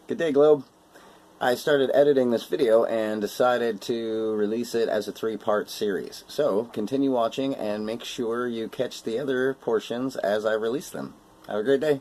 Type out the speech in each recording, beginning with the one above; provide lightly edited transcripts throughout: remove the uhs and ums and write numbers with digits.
Good day, Globe. I started editing this video and decided to release it as a three-part series. So, continue watching and make sure you catch the other portions as I release them. Have a great day.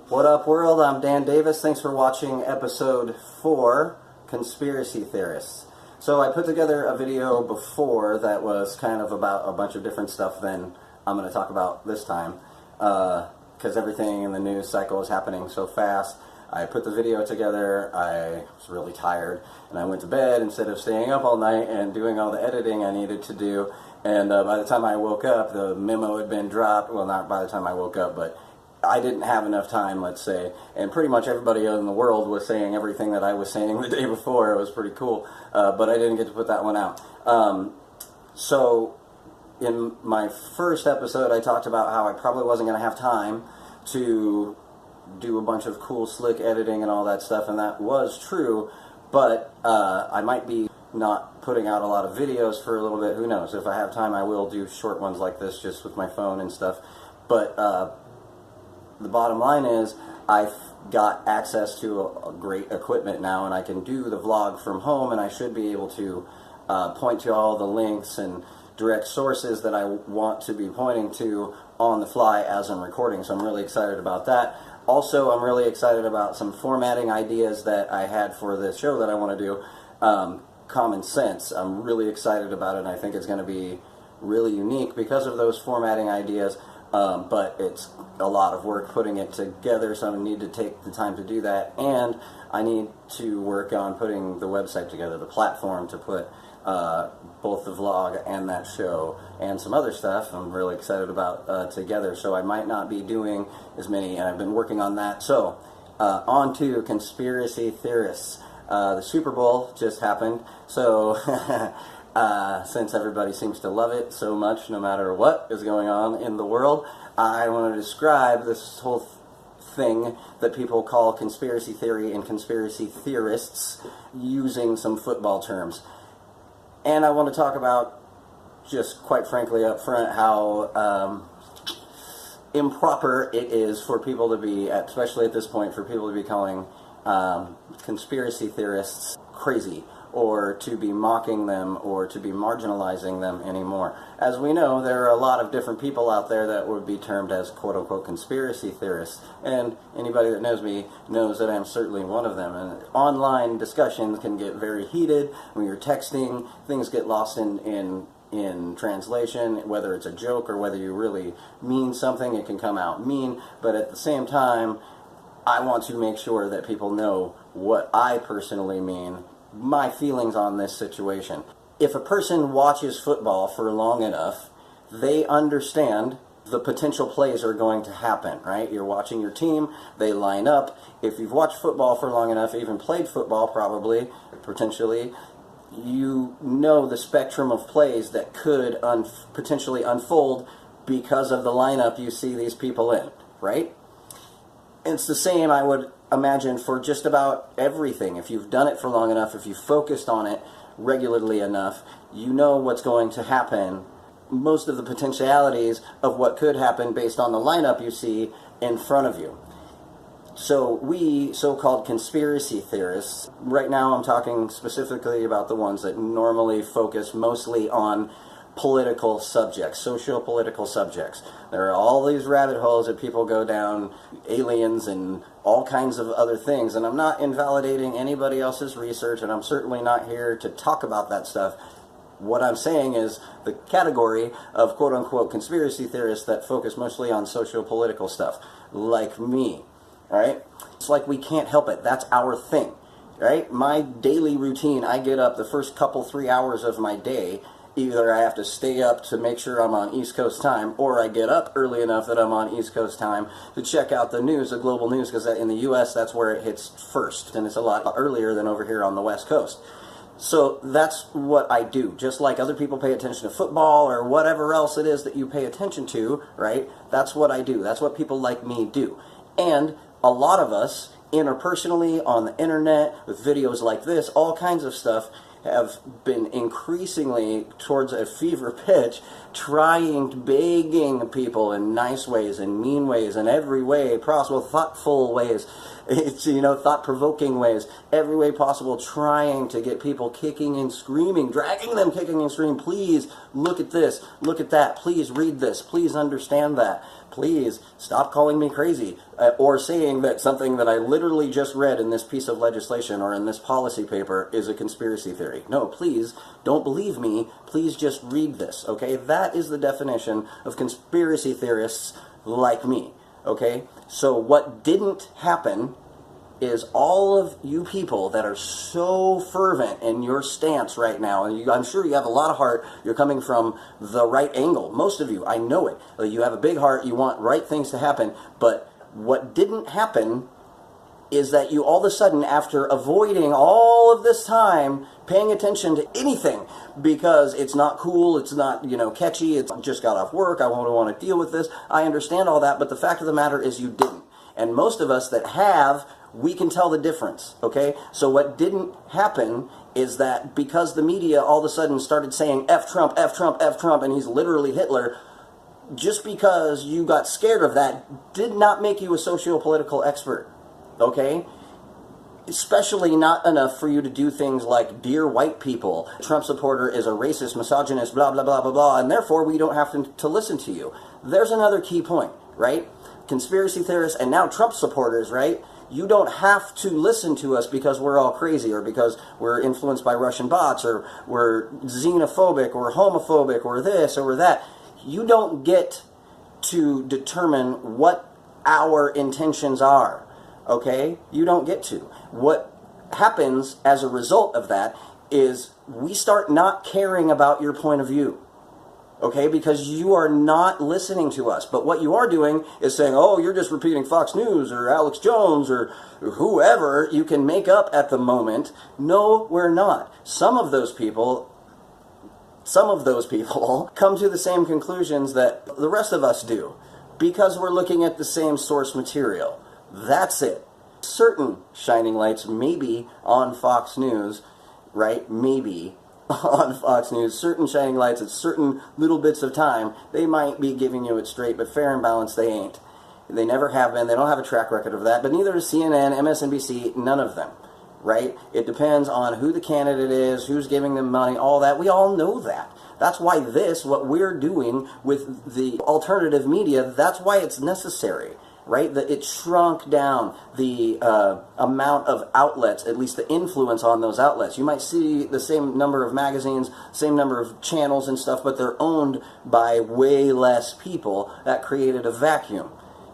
What up, world? I'm Dan Davis. Thanks for watching episode 4, Conspiracy Theorists. So I put together a video before that was kind of about a bunch of different stuff than I'm going to talk about this time, because everything in the news cycle is happening so fast. I put the video together, I was really tired, and I went to bed instead of staying up all night and doing all the editing I needed to do. And by the time I woke up, the memo had been dropped. Well, not by the time I woke up, but I didn't have enough time, let's say. And pretty much everybody in the world was saying everything that I was saying the day before. It was pretty cool, but I didn't get to put that one out. So in my first episode, I talked about how I probably wasn't going to have time to do a bunch of cool, slick editing and all that stuff, and that was true, but I might be not putting out a lot of videos for a little bit. Who knows? If I have time, I will do short ones like this just with my phone and stuff. But the bottom line is I've got access to a great equipment now, and I can do the vlog from home, and I should be able to point to all the links and direct sources that I want to be pointing to on the fly as I'm recording, so I'm really excited about that. Also, I'm really excited about some formatting ideas that I had for this show that I want to do. Common Sense. I'm really excited about it, and I think it's going to be really unique because of those formatting ideas, but it's a lot of work putting it together, so I need to take the time to do that, and I need to work on putting the website together, the platform to put both the vlog and that show and some other stuff I'm really excited about together, so I might not be doing as many, and I've been working on that. So on to Conspiracy Theorists. The Super Bowl just happened, so since everybody seems to love it so much no matter what is going on in the world, I want to describe this whole thing that people call conspiracy theory and conspiracy theorists using some football terms. And I want to talk about, just quite frankly up front, how improper it is for people to be, especially at this point, for people to be calling conspiracy theorists crazy, or to be mocking them, or to be marginalizing them anymore. As we know, there are a lot of different people out there that would be termed as quote-unquote conspiracy theorists, and anybody that knows me knows that I'm certainly one of them. And online discussions can get very heated. When you're texting, things get lost in translation, whether it's a joke or whether you really mean something, it can come out mean, but at the same time, I want to make sure that people know what I personally mean, my feelings on this situation. If a person watches football for long enough, they understand the potential plays are going to happen, right? You're watching your team, they line up. If you've watched football for long enough, even played football probably, potentially, you know the spectrum of plays that could potentially unfold because of the lineup you see these people in, right? It's the same, I would imagine, for just about everything. If you've done it for long enough, if you've focused on it regularly enough, you know what's going to happen. Most of the potentialities of what could happen based on the lineup you see in front of you. So we, so-called conspiracy theorists, right now I'm talking specifically about the ones that normally focus mostly on political subjects, socio-political subjects. There are all these rabbit holes that people go down, aliens and all kinds of other things, and I'm not invalidating anybody else's research, and I'm certainly not here to talk about that stuff. What I'm saying is the category of quote-unquote conspiracy theorists that focus mostly on socio-political stuff, like me, right? It's like we can't help it. That's our thing, right? My daily routine, I get up the first 3 hours of my day. Either I have to stay up to make sure I'm on East Coast time, or I get up early enough that I'm on East Coast time to check out the news, the global news, because in the U.S. that's where it hits first, and it's a lot earlier than over here on the West Coast. So that's what I do. Just like other people pay attention to football or whatever else it is that you pay attention to, right? That's what I do. That's what people like me do. And a lot of us, interpersonally, on the internet, with videos like this, all kinds of stuff, have been increasingly towards a fever pitch, begging people in nice ways and mean ways, in every way possible, thoughtful ways, It's, thought-provoking ways, every way possible, trying to get people kicking and screaming, dragging them kicking and screaming. Please look at this, look at that, please read this, please understand that, please stop calling me crazy, or saying that something that I literally just read in this piece of legislation or in this policy paper is a conspiracy theory. No, please don't believe me, please just read this, okay? That is the definition of conspiracy theorists like me. Okay, so what didn't happen is all of you people that are so fervent in your stance right now, and I'm sure you have a lot of heart, you're coming from the right angle. Most of you, I know it. You have a big heart, you want right things to happen, but what didn't happen is that you all of a sudden, after avoiding all of this time, paying attention to anything, because it's not cool, it's not, catchy, it's just got off work, I won't want to deal with this, I understand all that, but the fact of the matter is you didn't. And most of us that have, we can tell the difference, okay? So what didn't happen is that because the media all of a sudden started saying F Trump, F Trump, F Trump, and he's literally Hitler, just because you got scared of that did not make you a socio-political expert. Okay? Especially not enough for you to do things like, dear white people, Trump supporter is a racist, misogynist, blah, blah, blah, blah, blah, and therefore we don't have to listen to you. There's another key point, right? Conspiracy theorists and now Trump supporters, right? You don't have to listen to us because we're all crazy or because we're influenced by Russian bots or we're xenophobic or homophobic or this or that. You don't get to determine what our intentions are. Okay? You don't get to. What happens as a result of that is we start not caring about your point of view. Okay? Because you are not listening to us. But what you are doing is saying, oh, you're just repeating Fox News or Alex Jones or whoever you can make up at the moment. No, we're not. Some of those people come to the same conclusions that the rest of us do because we're looking at the same source material. That's it. Certain shining lights, maybe on Fox News, right? Maybe on Fox News, certain shining lights at certain little bits of time, they might be giving you it straight, but fair and balanced, they ain't. They never have been. They don't have a track record of that, but neither is CNN, MSNBC, none of them, right? It depends on who the candidate is, who's giving them money, all that. We all know that. That's why what we're doing with the alternative media, that's why it's necessary. Right? That it shrunk down the amount of outlets, at least the influence on those outlets. You might see the same number of magazines, same number of channels and stuff, but they're owned by way less people. That created a vacuum.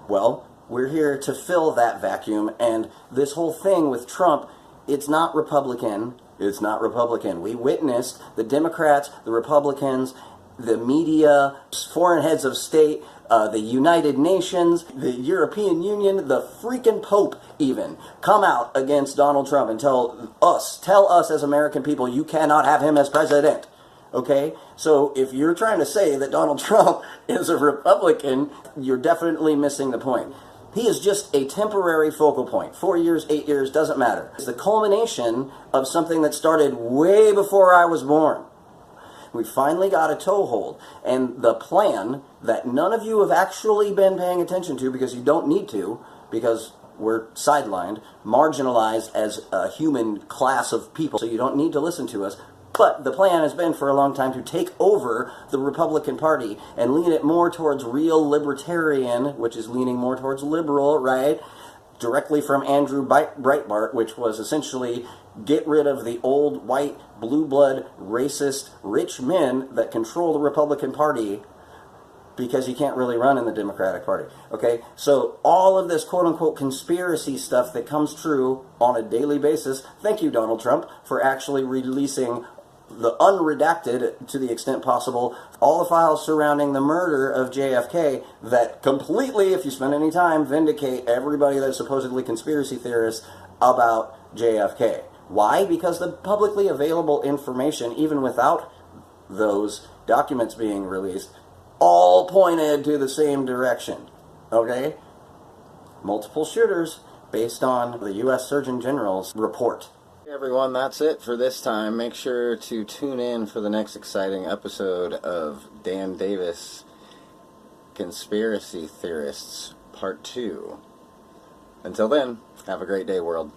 Well, we're here to fill that vacuum, and this whole thing with Trump, it's not Republican. It's not Republican. We witnessed the Democrats, the Republicans, the media, foreign heads of state, the United Nations, the European Union, the freaking Pope even, come out against Donald Trump and tell us as American people, you cannot have him as president. Okay? So if you're trying to say that Donald Trump is a Republican, you're definitely missing the point. He is just a temporary focal point. 4 years, 8 years, doesn't matter. It's the culmination of something that started way before I was born. We finally got a toehold, and the plan that none of you have actually been paying attention to because you don't need to, because we're sidelined, marginalized as a human class of people, so you don't need to listen to us. But the plan has been for a long time to take over the Republican Party and lean it more towards real libertarian, which is leaning more towards liberal, right? Directly from Andrew Breitbart, which was essentially get rid of the old white, blue blood, racist, rich men that control the Republican Party because you can't really run in the Democratic Party. Okay? So all of this quote-unquote conspiracy stuff that comes true on a daily basis, thank you, Donald Trump, for actually releasing the unredacted, to the extent possible, all the files surrounding the murder of JFK that completely, if you spend any time, vindicate everybody that's supposedly conspiracy theorists about JFK. Why? Because the publicly available information, even without those documents being released, all pointed to the same direction. Okay? Multiple shooters based on the U.S. Surgeon General's report. Hey everyone, that's it for this time. Make sure to tune in for the next exciting episode of Dan Davis Conspiracy Theorists Part 2. Until then, have a great day, world.